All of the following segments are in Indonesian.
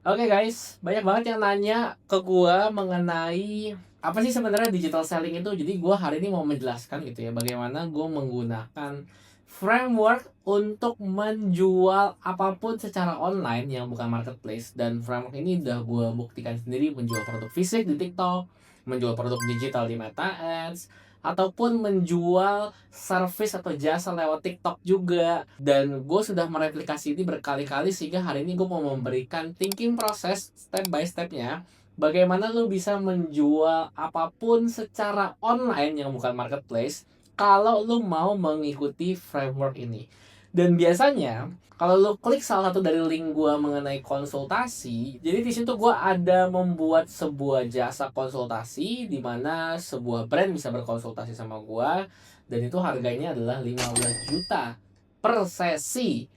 Oke guys, banyak banget yang nanya ke gua mengenai apa sih sebenarnya digital selling itu. Jadi gua hari ini mau menjelaskan gitu ya, bagaimana gua menggunakan framework untuk menjual apapun secara online yang bukan marketplace. Dan framework ini udah gua buktikan sendiri menjual produk fisik di TikTok, menjual produk digital di Meta Ads, ataupun menjual service atau jasa lewat TikTok juga. Dan gue sudah mereplikasi ini berkali-kali sehingga hari ini gue mau memberikan thinking proses step by stepnya bagaimana lo bisa menjual apapun secara online yang bukan marketplace kalau lo mau mengikuti framework ini. Dan biasanya kalau lo klik salah satu dari link gue mengenai konsultasi, jadi di situ gue ada membuat sebuah jasa konsultasi di mana sebuah brand bisa berkonsultasi sama gue, dan itu harganya adalah 15 juta per sesi,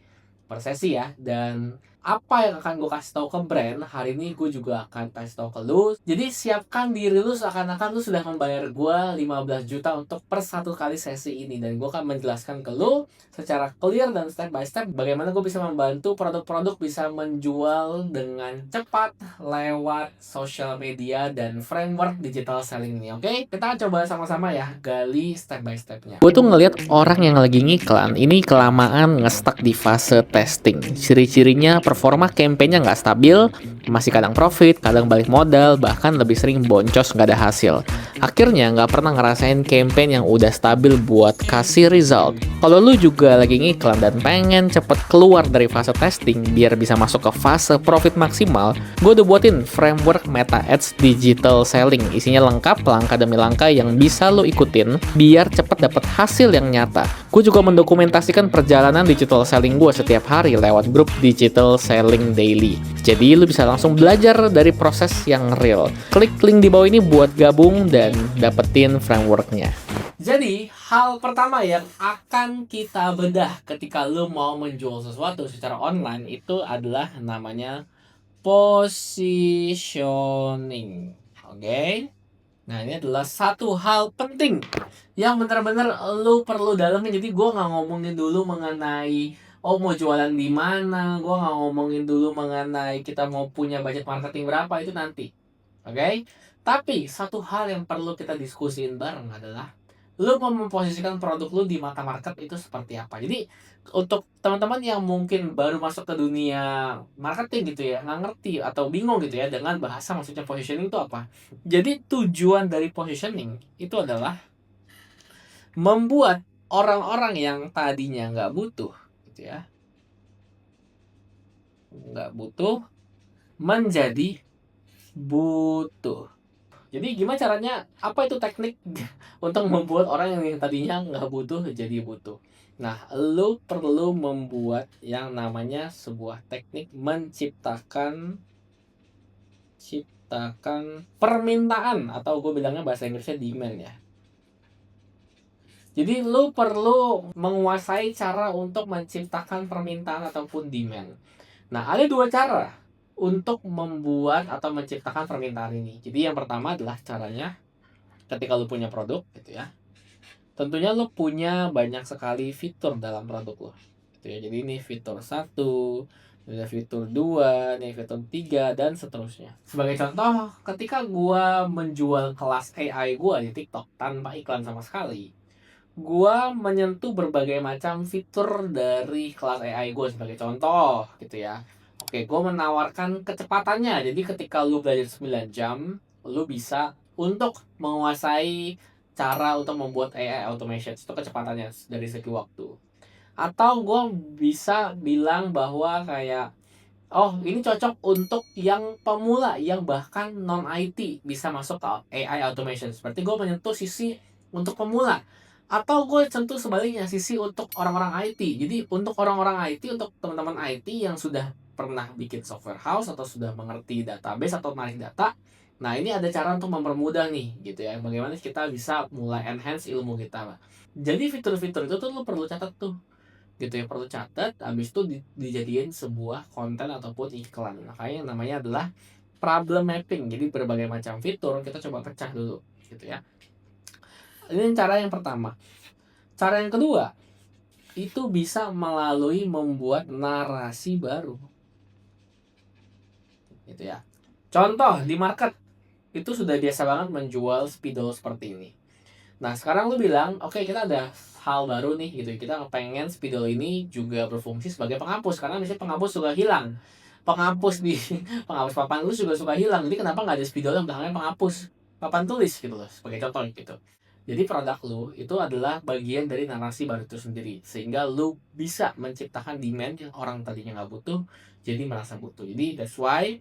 ya. Dan apa yang akan gue kasih tahu ke brand hari ini gue juga akan kasih tahu ke lu. Jadi siapkan diri lu seakan-akan lu sudah membayar gue 15 juta untuk per satu kali sesi ini, dan gue akan menjelaskan ke lu secara clear dan step by step bagaimana gue bisa membantu produk-produk bisa menjual dengan cepat lewat social media dan framework digital selling ini. Oke, kita coba sama-sama ya gali step by stepnya. Gue tuh ngeliat orang yang lagi ngiklan ini kelamaan nge-stuck di fase testing. Ciri-cirinya performa campaign-nya nggak stabil, masih kadang profit, kadang balik modal, bahkan lebih sering boncos nggak ada hasil. Akhirnya nggak pernah ngerasain campaign yang udah stabil buat kasih result. Kalau lu juga lagi ngiklan dan pengen cepet keluar dari fase testing biar bisa masuk ke fase profit maksimal, gue udah buatin framework Meta Ads Digital Selling. Isinya lengkap, langkah demi langkah yang bisa lu ikutin biar cepet dapet hasil yang nyata. Gue juga mendokumentasikan perjalanan digital selling gue setiap hari lewat grup Digital Selling Daily. Jadi lu bisa langsung belajar dari proses yang real. Klik link di bawah ini buat gabung dan dapetin frameworknya. Jadi, hal pertama yang akan kita bedah ketika lu mau menjual sesuatu secara online itu adalah namanya positioning. Oke? Nah, ini adalah satu hal penting yang benar-benar lu perlu dalamin. Jadi gue nggak ngomongin dulu mengenai oh mau jualan di mana, gue nggak ngomongin dulu mengenai kita mau punya budget marketing berapa, itu nanti. Oke? Tapi satu hal yang perlu kita diskusiin bareng adalah lu mau memposisikan produk lu di mata market itu seperti apa. Jadi untuk teman-teman yang mungkin baru masuk ke dunia marketing gitu ya, nggak ngerti atau bingung gitu ya dengan bahasa maksudnya positioning itu apa. Jadi tujuan dari positioning itu adalah membuat orang-orang yang tadinya gitu ya, nggak butuh menjadi butuh. Jadi gimana caranya? Apa itu teknik untuk membuat orang yang tadinya nggak butuh jadi butuh? Nah, lo perlu membuat yang namanya sebuah teknik ciptakan permintaan, atau gue bilangnya bahasa Inggrisnya demand ya. Jadi lo perlu menguasai cara untuk menciptakan permintaan ataupun demand. Nah, ada dua cara untuk membuat atau menciptakan permintaan ini. Jadi yang pertama adalah caranya ketika lo punya produk gitu ya. Tentunya lo punya banyak sekali fitur dalam produk lo. Gitu ya. Jadi ini fitur 1, ini fitur 2, ini fitur 3 dan seterusnya. Sebagai contoh, ketika gua menjual kelas AI gua di TikTok tanpa iklan sama sekali, gua menyentuh berbagai macam fitur dari kelas AI gue. Sebagai contoh gitu ya, oke, gua menawarkan kecepatannya. Jadi ketika lu belajar 9 jam, lu bisa untuk menguasai cara untuk membuat AI automation itu kecepatannya dari segi waktu. Atau gue bisa bilang bahwa kayak oh ini cocok untuk yang pemula yang bahkan non IT bisa masuk ke AI automation. Seperti gue menyentuh sisi untuk pemula, atau gue sentuh sebaliknya sisi untuk orang-orang IT. Jadi untuk orang-orang IT, untuk teman-teman IT yang sudah pernah bikin software house atau sudah mengerti database atau menarik data. Nah, ini ada cara untuk mempermudah nih gitu ya. Bagaimana kita bisa mulai enhance ilmu kita. Jadi fitur-fitur itu tuh lo perlu catat tuh gitu ya, perlu catat. Habis itu dijadiin sebuah konten ataupun iklan. Makanya yang namanya adalah problem mapping. Jadi berbagai macam fitur kita coba pecah dulu gitu ya. Ini cara yang pertama. Cara yang kedua itu bisa melalui membuat narasi baru gitu ya. Contoh di market itu sudah biasa banget menjual spidol seperti ini. Nah sekarang lu bilang, oke, kita ada hal baru nih gitu, kita pengen spidol ini juga berfungsi sebagai penghapus, karena misalnya penghapus suka hilang, penghapus di penghapus papan lu juga suka hilang, jadi kenapa nggak ada spidol yang belakangnya penghapus papan tulis gitu loh, sebagai contoh gitu. Jadi produk lu itu adalah bagian dari narasi baru itu sendiri, sehingga lu bisa menciptakan demand yang orang tadinya nggak butuh jadi merasa butuh. Jadi that's why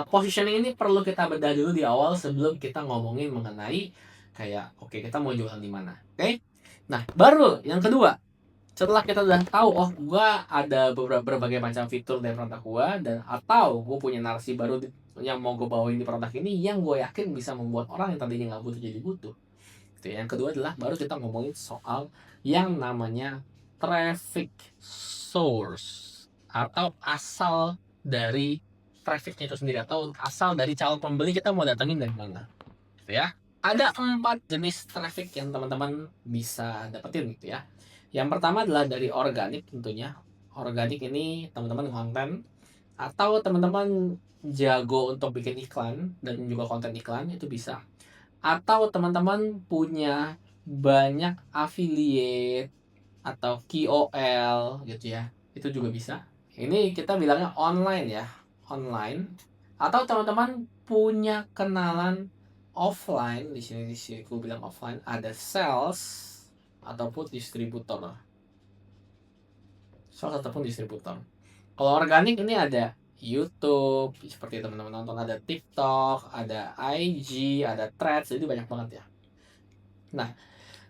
positioning ini perlu kita bedah dulu di awal sebelum kita ngomongin mengenai kayak oke, kita mau jualan di mana. Oke? Nah, baru yang kedua, setelah kita udah tahu oh gua ada berbagai macam fitur dari produk gua, dan atau gue punya narasi baru yang mau gue bawain di produk ini yang gue yakin bisa membuat orang yang tadinya nggak butuh jadi butuh. Gitu ya. Yang kedua adalah baru kita ngomongin soal yang namanya traffic source atau asal dari trafficnya itu sendiri, atau asal dari calon pembeli kita mau datangin dari mana gitu ya. Ada 4 jenis traffic yang teman-teman bisa dapetin gitu ya. Yang pertama adalah dari organik tentunya. Organik ini teman-teman konten, atau teman-teman jago untuk bikin iklan dan juga konten iklan itu bisa. Atau teman-teman punya banyak affiliate atau KOL gitu ya. Itu juga bisa. Ini kita bilangnya online ya, online. Atau teman-teman punya kenalan offline, di sini aku bilang offline, ada sales ataupun distributor. Sales ataupun distributor. Kalau organik ini ada YouTube, seperti teman-teman nonton, ada TikTok, ada IG, ada Threads, jadi banyak banget ya. Nah,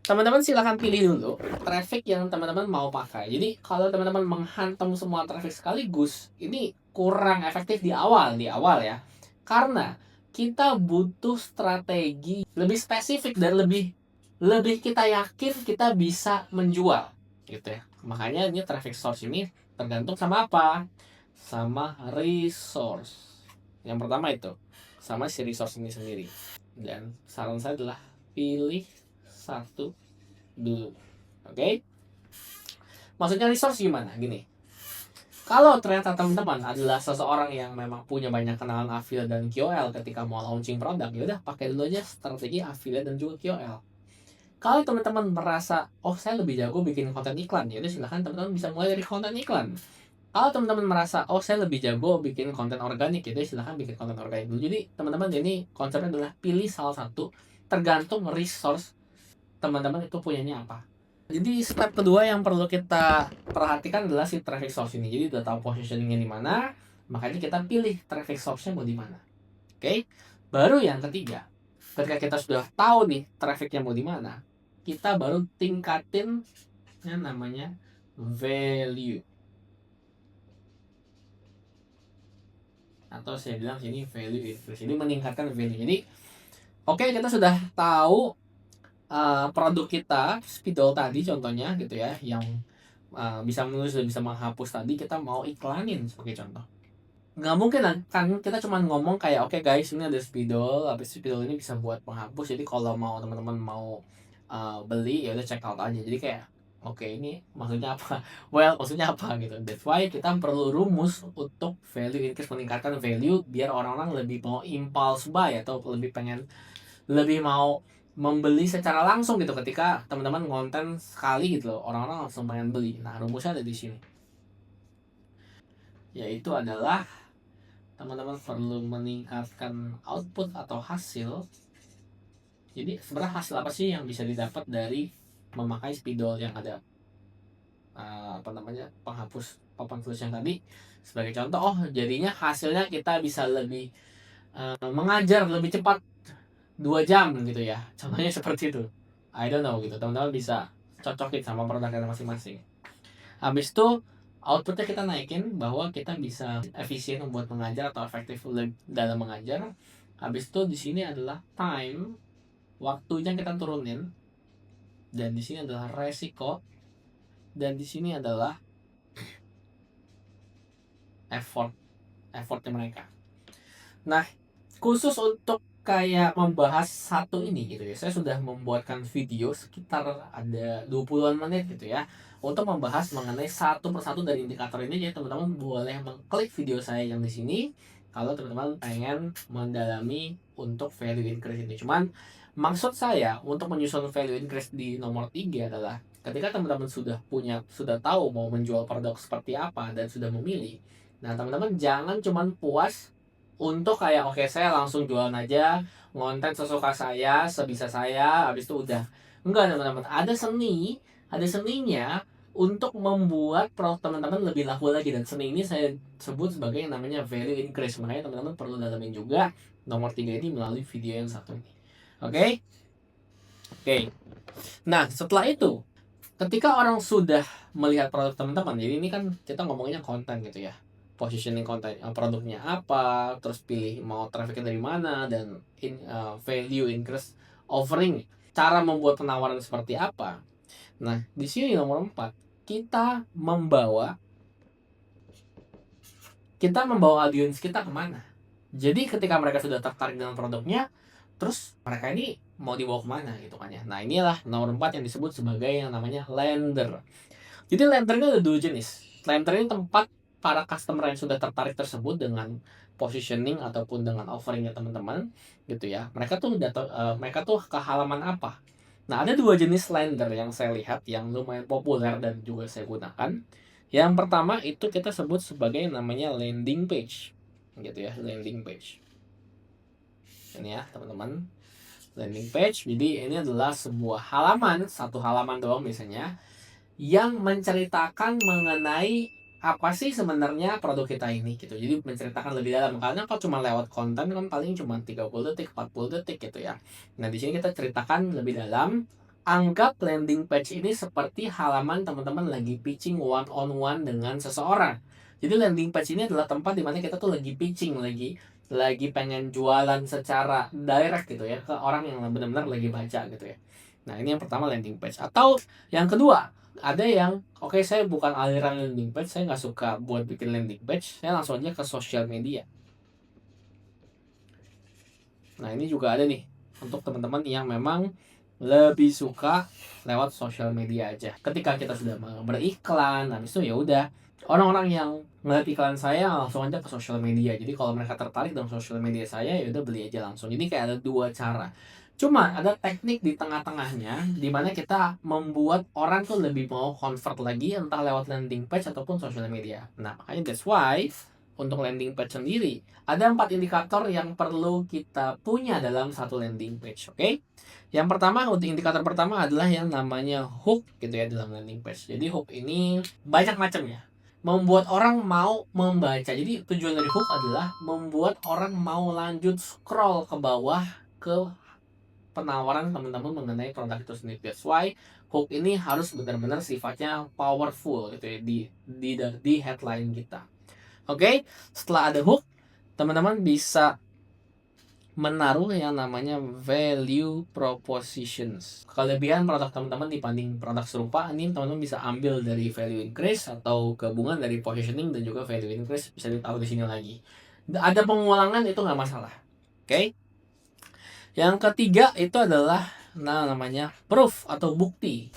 teman-teman silahkan pilih dulu traffic yang teman-teman mau pakai. Jadi kalau teman-teman menghantam semua traffic sekaligus, ini kurang efektif di awal ya. Karena kita butuh strategi lebih spesifik dan lebih kita yakin kita bisa menjual gitu ya. Makanya ini traffic source ini tergantung sama apa? Sama resource. Yang pertama itu sama si resource ini sendiri. Dan saran saya adalah pilih satu dulu. Oke? Maksudnya resource gimana? Gini. Kalau ternyata teman-teman adalah seseorang yang memang punya banyak kenalan affiliate dan KOL ketika mau launching produk, ya udah pakai dulu aja strategi affiliate dan juga KOL. Kalau teman-teman merasa, oh saya lebih jago bikin konten iklan, ya udah silahkan teman-teman bisa mulai dari konten iklan. Kalau teman-teman merasa, oh saya lebih jago bikin konten organik, ya udah silahkan bikin konten organik dulu. Jadi teman-teman, ini konsepnya adalah pilih salah satu, tergantung resource teman-teman itu punyanya apa. Jadi step kedua yang perlu kita perhatikan adalah si traffic source ini. Jadi udah tahu positioningnya di mana, makanya kita pilih traffic source-nya mau di mana. Oke? Baru yang ketiga, ketika kita sudah tahu nih trafficnya mau di mana, kita baru tingkatin yang namanya value. Atau saya bilang sini value increase. Ini meningkatkan value. Jadi oke, kita sudah tahu produk kita, spidol tadi contohnya gitu ya, yang bisa menulis dan bisa menghapus tadi, kita mau iklanin sebagai contoh. Nggak mungkin kan kita cuma ngomong kayak oke guys, ini ada spidol, habis spidol ini bisa buat penghapus, jadi kalau mau teman-teman mau beli ya udah check out aja. Jadi kayak oke, ini maksudnya apa? Well, maksudnya apa gitu. That's why kita perlu rumus untuk value increase, meningkatkan value biar orang-orang lebih mau impulse buy atau lebih mau membeli secara langsung gitu ketika teman-teman konten sekali gitu loh, orang-orang langsung pengen beli. Nah, rumusnya ada di sini. Yaitu adalah teman-teman perlu meningkatkan output atau hasil. Jadi sebenarnya hasil apa sih yang bisa didapat dari memakai spidol yang ada penghapus papan tulis yang tadi sebagai contoh. Oh, jadinya hasilnya kita bisa lebih mengajar lebih cepat 2 jam gitu ya, contohnya seperti itu. I don't know gitu, teman-teman bisa cocokin sama produknya masing-masing. Habis itu outputnya kita naikin bahwa kita bisa efisien membuat mengajar atau efektif dalam mengajar. Habis itu di sini adalah time, waktunya kita turunin, dan di sini adalah resiko, dan di sini adalah effortnya mereka. Nah, khusus untuk kayak membahas satu ini gitu ya, saya sudah membuatkan video sekitar ada 20-an menit gitu ya, untuk membahas mengenai satu persatu dari indikator ini. Jadi teman-teman boleh mengklik video saya yang di sini kalau teman-teman pengen mendalami untuk value increase ini. Cuman maksud saya untuk menyusun value increase di nomor 3 adalah ketika teman-teman sudah tahu mau menjual produk seperti apa dan sudah memilih. Nah, teman-teman jangan cuman puas untuk kayak oke, saya langsung jualan aja, ngonten sesuka saya, sebisa saya, habis itu udah. Enggak, teman-teman. Ada seninya untuk membuat produk teman-teman lebih laku lagi, dan seni ini saya sebut sebagai yang namanya value increase. Makanya teman-teman perlu dalamin juga nomor 3 ini melalui video yang satu ini. Oke? Oke. Nah, setelah itu ketika orang sudah melihat produk teman-teman, jadi ini kan kita ngomongnya konten gitu ya, positioning konten, produknya apa, terus pilih mau trafficnya dari mana, dan value increase offering, cara membuat penawaran seperti apa. Nah, di sini nomor 4 kita membawa audiens kita kemana. Jadi ketika mereka sudah tertarik dengan produknya, terus mereka ini mau dibawa kemana gitu kan ya. Nah, inilah nomor 4 yang disebut sebagai yang namanya lender. Jadi lender ini ada 2 jenis. Lender ini tempat para customer yang sudah tertarik tersebut dengan positioning ataupun dengan offeringnya teman-teman gitu ya. Mereka tuh ke halaman apa. Nah, ada 2 jenis lender yang saya lihat yang lumayan populer dan juga saya gunakan. Yang pertama itu kita sebut sebagai namanya landing page. Gitu ya, landing page. Ini ya, teman-teman. Landing page. Jadi ini adalah sebuah halaman, satu halaman doang biasanya, yang menceritakan mengenai apa sih sebenarnya produk kita ini gitu. Jadi menceritakan lebih dalam, karena kalau cuma lewat konten kan paling cuma 30 detik, 40 detik gitu ya. Nah, di sini kita ceritakan lebih dalam. Anggap landing page ini seperti halaman teman-teman lagi pitching one on one dengan seseorang. Jadi landing page ini adalah tempat dimana kita tuh lagi pitching, lagi pengen jualan secara direct gitu ya ke orang yang benar-benar lagi baca gitu ya. Nah, ini yang pertama, landing page. Atau yang kedua, ada yang oke, saya bukan aliran landing page, saya nggak suka buat bikin landing page, saya langsung aja ke sosial media. Nah, ini juga ada nih untuk teman-teman yang memang lebih suka lewat sosial media aja. Ketika kita sudah beriklan, habis itu ya udah, orang-orang yang ngeliat iklan saya langsung aja ke sosial media. Jadi kalau mereka tertarik dengan sosial media saya, ya udah beli aja langsung. Jadi kayak ada 2 cara. Cuma ada teknik di tengah-tengahnya di mana kita membuat orang tuh lebih mau convert lagi entah lewat landing page ataupun sosial media. Nah, makanya that's why untuk landing page sendiri ada 4 indikator yang perlu kita punya dalam satu landing page. Oke? Yang pertama, untuk indikator pertama adalah yang namanya hook gitu ya dalam landing page. Jadi hook ini banyak macamnya. Membuat orang mau membaca. Jadi tujuan dari hook adalah membuat orang mau lanjut scroll ke bawah ke penawaran teman-teman mengenai produk itu sendiri. That's why hook ini harus benar-benar sifatnya powerful gitu ya di headline kita. Oke, setelah ada hook, teman-teman bisa menaruh yang namanya value propositions. Kelebihan produk teman-teman dibanding produk serupa, ini teman-teman bisa ambil dari value increase atau gabungan dari positioning dan juga value increase, bisa ditaruh di sini lagi. Ada pengulangan itu nggak masalah. Oke. Yang ketiga itu adalah namanya proof atau bukti.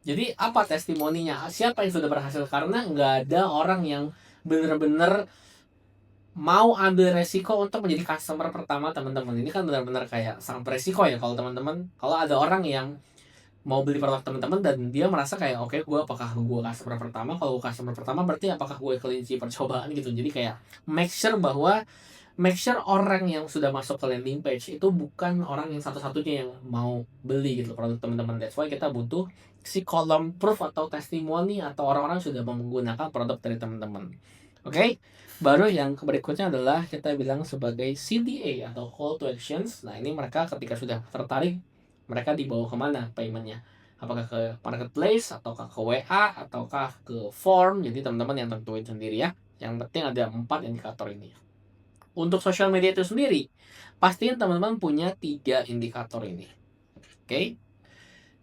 Jadi apa testimoninya? Siapa yang sudah berhasil? Karena nggak ada orang yang bener-bener mau ambil resiko untuk menjadi customer pertama teman-teman. Ini kan benar-benar kayak sangat beresiko ya kalau teman-teman. Kalau ada orang yang mau beli produk teman-teman dan dia merasa kayak oke, apakah gue customer pertama? Kalau customer pertama berarti apakah gue kelinci percobaan gitu. Jadi kayak make sure orang yang sudah masuk ke landing page itu bukan orang yang satu-satunya yang mau beli gitu produk teman-teman. That's why kita butuh si kolom proof atau testimoni atau orang-orang sudah menggunakan produk dari teman-teman. Oke, baru yang berikutnya adalah kita bilang sebagai CTA atau call to actions. Nah, ini mereka ketika sudah tertarik, mereka dibawa kemana paymentnya? Apakah ke marketplace, ataukah ke WA, ataukah ke form? Jadi teman-teman yang tentuin sendiri ya. Yang penting ada 4 indikator ini. Untuk social media itu sendiri, pastiin teman-teman punya 3 indikator ini. Oke.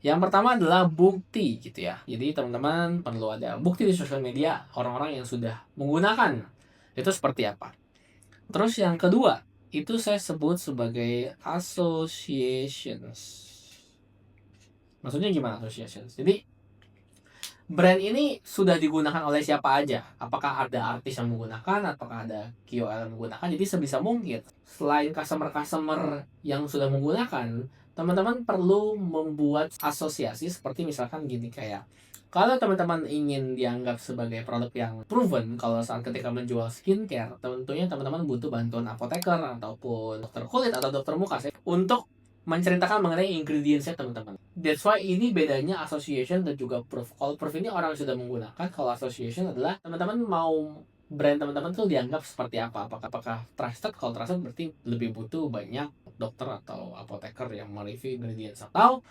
Yang pertama adalah bukti gitu ya. Jadi teman-teman perlu ada bukti di sosial media orang-orang yang sudah menggunakan. Itu seperti apa? Terus yang kedua, itu saya sebut sebagai associations. Maksudnya gimana associations? Jadi brand ini sudah digunakan oleh siapa aja? Apakah ada artis yang menggunakan, apakah ada KOL yang menggunakan? Jadi sebisa mungkin selain customer-customer yang sudah menggunakan, teman-teman perlu membuat asosiasi seperti misalkan gini, kayak kalau teman-teman ingin dianggap sebagai produk yang proven kalau saat ketika menjual skincare, tentunya teman-teman butuh bantuan apoteker ataupun dokter kulit atau dokter muka untuk menceritakan mengenai ingredientsnya teman-teman. That's why ini bedanya association dan juga proof. Kalau proof ini orang sudah menggunakan, kalau association adalah teman-teman mau brand teman-teman tuh dianggap seperti apa? Apakah trusted? Kalau trusted berarti lebih butuh banyak dokter atau apoteker yang mereview ingredients, atau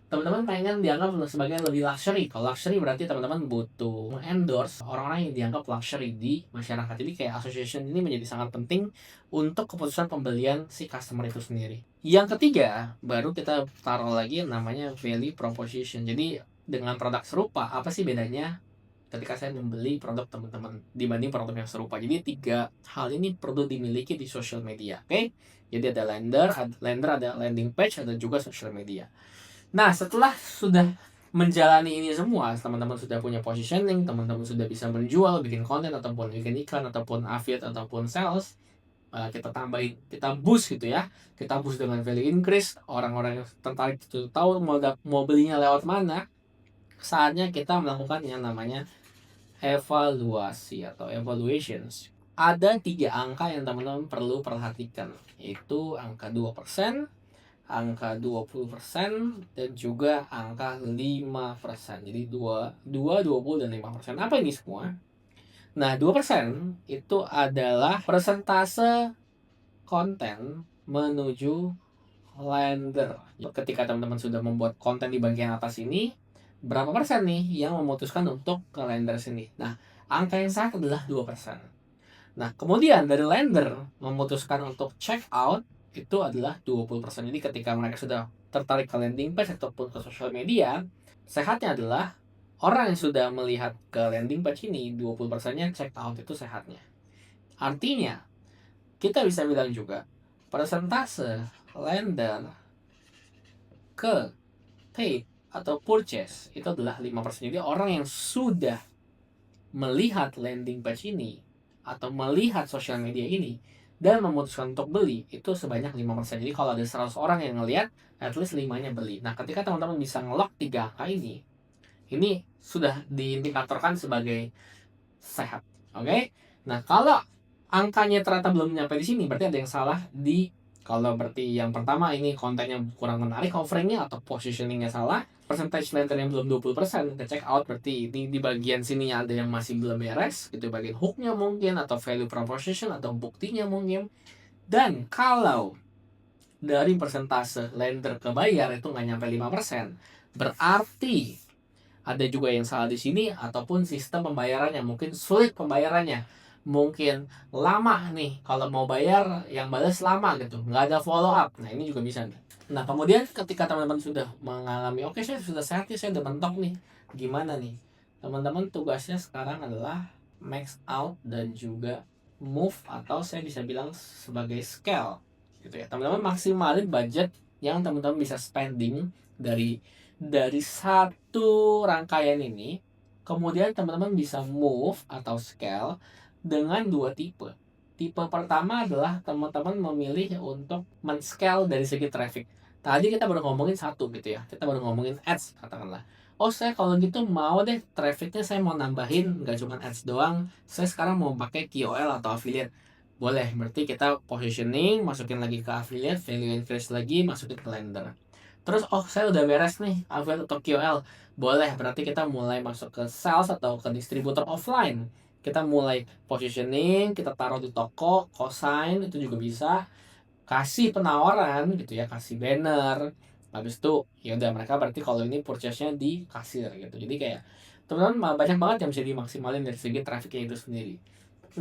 teman-teman pengen dianggap sebagai lebih luxury. Kalau luxury berarti teman-teman butuh endorse orang-orang yang dianggap luxury di masyarakat. Jadi kayak association ini menjadi sangat penting untuk keputusan pembelian si customer itu sendiri. Yang ketiga, baru kita taruh lagi namanya value proposition. Jadi dengan produk serupa, apa sih bedanya ketika saya membeli produk teman-teman dibanding produk yang serupa? Jadi 3 hal ini perlu dimiliki di social media. Oke? Jadi ada lender, ada landing page, ada juga social media. Nah, setelah sudah menjalani ini semua, teman-teman sudah punya positioning, teman-teman sudah bisa menjual, bikin konten ataupun bikin iklan ataupun affiliate ataupun sales, kita tambahin, kita boost gitu ya, kita boost dengan value increase, orang-orang yang tertarik itu tahu mau belinya lewat mana. Saatnya kita melakukan yang namanya evaluasi atau evaluations. Ada 3 angka yang teman-teman perlu perhatikan, yaitu angka 2%, angka 20%, dan juga angka 5%. Jadi 20 dan 5%. Apa ini semua? Nah, 2% itu adalah persentase konten menuju lender. Ketika teman-teman sudah membuat konten di bagian atas ini, berapa persen nih yang memutuskan untuk ke lender sini? Nah, angka yang salah adalah 2%. Nah, kemudian dari lender memutuskan untuk check out itu adalah 20%. Jadi ketika mereka sudah tertarik ke landing page ataupun ke social media, sehatnya adalah orang yang sudah melihat ke landing page ini 20%-nya check out, itu sehatnya. Artinya, kita bisa bilang juga persentase lender ke paid atau purchase itu adalah 5%. Jadi orang yang sudah melihat landing page ini atau melihat sosial media ini dan memutuskan untuk beli itu sebanyak 5%. Jadi kalau ada 100 orang yang ngelihat, at least 5-nya beli. Nah, ketika teman-teman bisa ngelock 3 angka ini sudah diindikatorkan sebagai sehat. Oke? Nah, kalau angkanya ternyata belum nyampe di sini, berarti ada yang salah di, kalau berarti yang pertama ini kontennya kurang menarik, offeringnya atau positioningnya salah, percentage lender yang belum 20%, ke check out berarti ini di bagian sininya ada yang masih belum beres, gitu, bagian hooknya mungkin, atau value proposition, atau buktinya mungkin. Dan kalau dari persentase lender ke bayar itu nggak nyampe 5%, berarti ada juga yang salah di sini, ataupun sistem pembayarannya mungkin sulit pembayarannya, mungkin lama nih kalau mau bayar, yang balas lama gitu, nggak ada follow up. Nah, ini juga bisa nih. Nah, kemudian ketika teman-teman sudah mengalami, oke, saya sudah sehat nih, saya udah mentok nih, gimana nih? Teman-teman tugasnya sekarang adalah max out dan juga move, atau saya bisa bilang sebagai scale gitu ya. Teman-teman maksimalin budget yang teman-teman bisa spending dari satu rangkaian ini. Kemudian teman-teman bisa move atau scale dengan 2 tipe. Tipe pertama adalah teman-teman memilih untuk men-scale dari segi traffic. Tadi kita baru ngomongin satu gitu ya, kita baru ngomongin ads katakanlah. Oh, saya kalau gitu mau deh trafficnya saya mau nambahin, nggak cuma ads doang, saya sekarang mau pakai KOL atau affiliate. Boleh, berarti kita positioning, masukin lagi ke affiliate, value increase lagi, masukin ke lender. Terus, oh, saya udah beres nih affiliate atau KOL, boleh, berarti kita mulai masuk ke sales atau ke distributor offline. Kita mulai positioning, kita taruh di toko, cosign itu juga bisa, kasih penawaran gitu ya, kasih banner. Habis itu ya udah, mereka berarti kalau ini purchase-nya di kasir gitu. Jadi kayak teman-teman banyak banget yang bisa dimaksimalin dari segi trafficnya itu sendiri.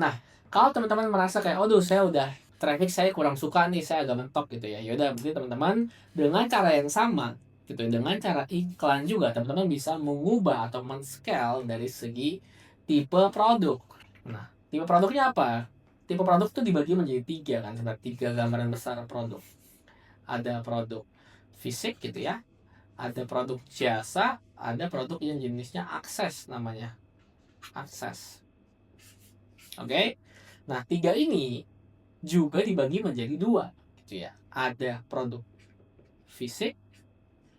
Nah, kalau teman-teman merasa kayak, aduh, saya udah traffic saya kurang suka nih, saya agak mentok gitu ya, yaudah berarti teman-teman dengan cara yang sama gitu, dengan cara iklan juga, teman-teman bisa mengubah atau men-scale dari segi tipe produk. Nah, tipe produknya apa? Tipe produk itu dibagi menjadi 3 kan, sebenarnya 3 gambaran besar produk. Ada produk fisik gitu ya, ada produk jasa, ada produk yang jenisnya akses namanya. Akses. Oke. Nah, 3 ini juga dibagi menjadi 2 gitu ya. Ada produk fisik,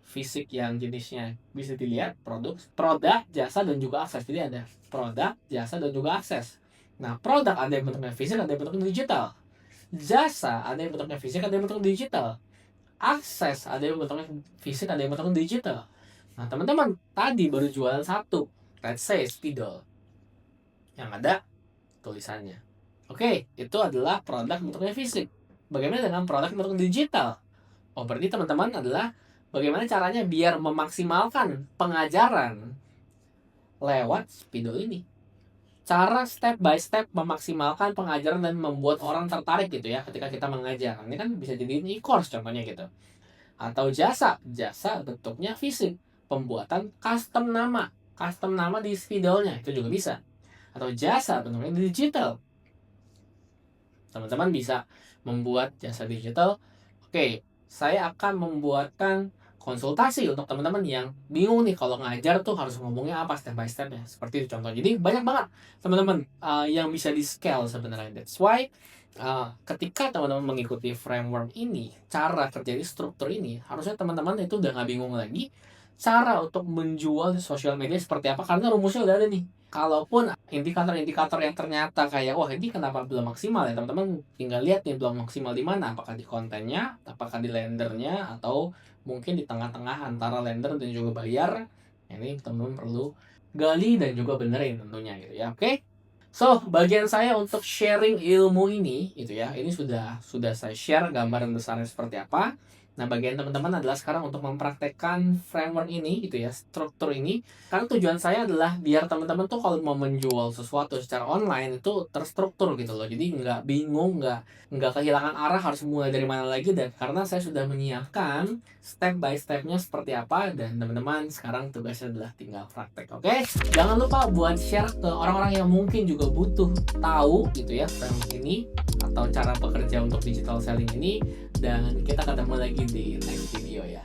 fisik yang jenisnya bisa dilihat produk, jasa dan juga akses. Jadi ada produk, jasa dan juga akses. Nah, produk ada yang bentuknya fisik, ada yang bentuknya digital. Jasa ada yang bentuknya fisik, ada yang bentuknya digital. Akses ada yang bentuknya fisik, ada yang bentuknya digital. Nah, teman-teman tadi baru jualan satu, let's say spidol, yang ada tulisannya. Oke, itu adalah produk bentuknya fisik. Bagaimana dengan produk bentuk digital? Oh, berarti teman-teman adalah bagaimana caranya biar memaksimalkan pengajaran lewat spidol ini. Cara step by step memaksimalkan pengajaran dan membuat orang tertarik gitu ya ketika kita mengajar. Ini kan bisa jadi e-course contohnya gitu. Atau jasa bentuknya fisik, pembuatan custom nama di spidolnya itu juga bisa. Atau jasa bentuknya digital, teman-teman bisa membuat jasa digital. Oke, saya akan membuatkan konsultasi untuk teman-teman yang bingung nih kalau ngajar tuh harus ngomongnya apa step by stepnya, seperti itu contoh. Jadi banyak banget teman-teman yang bisa di scale sebenarnya. That's why ketika teman-teman mengikuti framework ini, cara kerja di struktur ini, harusnya teman-teman itu udah nggak bingung lagi cara untuk menjual di sosial media seperti apa, karena rumusnya udah ada nih. Kalaupun indikator-indikator yang ternyata kayak wah ini kenapa belum maksimal ya, teman-teman tinggal lihat nih belum maksimal di mana, apakah di kontennya, apakah di lendernya, atau mungkin di tengah-tengah antara lender dan juga bayar. Ini teman-teman perlu gali dan juga benerin tentunya gitu ya. Oke. So, bagian saya untuk sharing ilmu ini gitu ya. Ini sudah saya share gambaran besarnya seperti apa. Nah, bagian teman-teman adalah sekarang untuk mempraktekkan framework ini gitu ya, struktur ini. Karena tujuan saya adalah biar teman-teman tuh kalau mau menjual sesuatu secara online itu terstruktur gitu loh. Jadi nggak bingung, nggak kehilangan arah harus mulai dari mana lagi. Dan karena saya sudah menyiapkan step by stepnya seperti apa, dan teman-teman sekarang tugasnya adalah tinggal praktek. Oke? Jangan lupa buat share ke orang-orang yang mungkin juga butuh tahu gitu ya framework ini atau cara bekerja untuk digital selling ini. Dan kita ketemu lagi di next video ya.